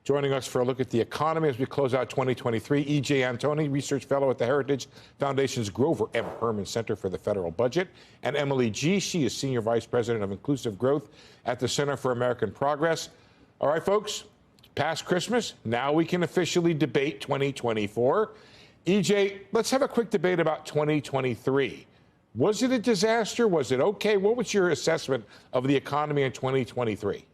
Joining us for a look at the economy as we close out 2023, E.J. Antoni, Research Fellow at the Heritage Foundation's Grover M. Herman Center for the Federal Budget, and Emily Gee. She is Senior Vice President of Inclusive Growth at the Center for American Progress. All right, folks, past Christmas, now we can officially debate 2024. E.J., let's have a quick debate about 2023. Was it a disaster? Was it okay? What was your assessment of the economy in 2023?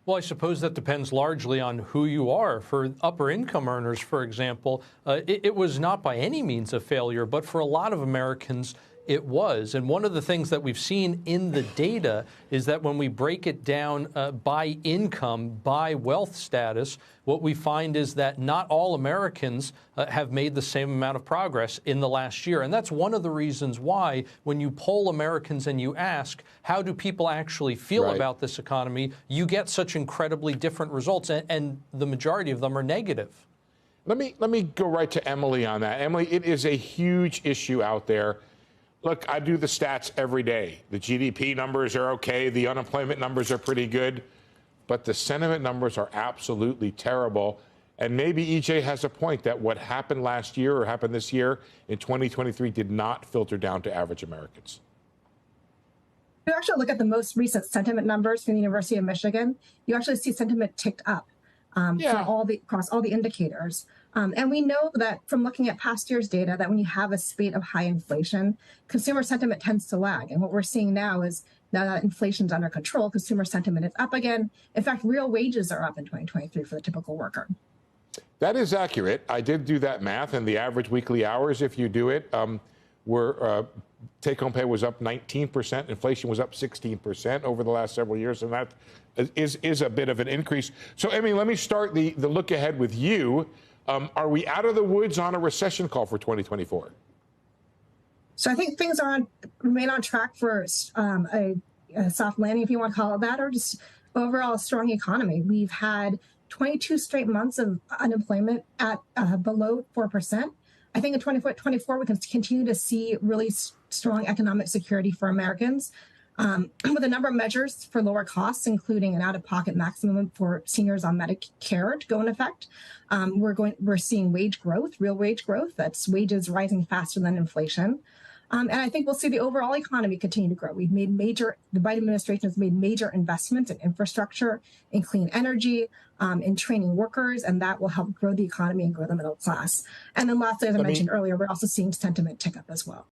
Well, I suppose that depends largely on who you are. For upper income earners, for example, it was not by any means a failure, but for a lot of Americans, it was. And one of the things that we've seen in the data is that when we break it down by income, by wealth status, what we find is that not all Americans have made the same amount of progress in the last year. And that's one of the reasons why when you poll Americans and you ask, how do people actually feel about this economy, you get such incredibly different results. And the majority of them are negative. Let me go right to Emily on that. Emily, it is a huge issue out there. Look, I do the stats every day. The GDP numbers are okay. The unemployment numbers are pretty good. But the sentiment numbers are absolutely terrible. And maybe EJ has a point that what happened last year or happened this year in 2023 did not filter down to average Americans. If you actually look at the most recent sentiment numbers from the University of Michigan, you actually see sentiment ticked up across all the indicators. And we know that from looking at past year's data that when you have a spate of high inflation, consumer sentiment tends to lag. And what we're seeing now is now that inflation's under control, consumer sentiment is up again. In fact, real wages are up in 2023 for the typical worker. That is accurate. I did do that math, and the average weekly hours, if you do it, take-home pay was up 19%. Inflation was up 16% over the last several years, and that is a bit of an increase. So, Emily, let me start the look ahead with you. Are we out of the woods on a recession call for 2024? So I think things remain on track for a soft landing, if you want to call it that, or just overall a strong economy. We've had 22 straight months of unemployment at below 4%. I think in 2024, we can continue to see really strong economic security for Americans with a number of measures for lower costs, including an out-of-pocket maximum for seniors on Medicare to go in effect. We're seeing wage growth, real wage growth. That's wages rising faster than inflation. And I think we'll see the overall economy continue to grow. The Biden administration has made major investments in infrastructure, in clean energy, in training workers, and that will help grow the economy and grow the middle class. And then lastly, as I mentioned earlier, we're also seeing sentiment tick up as well.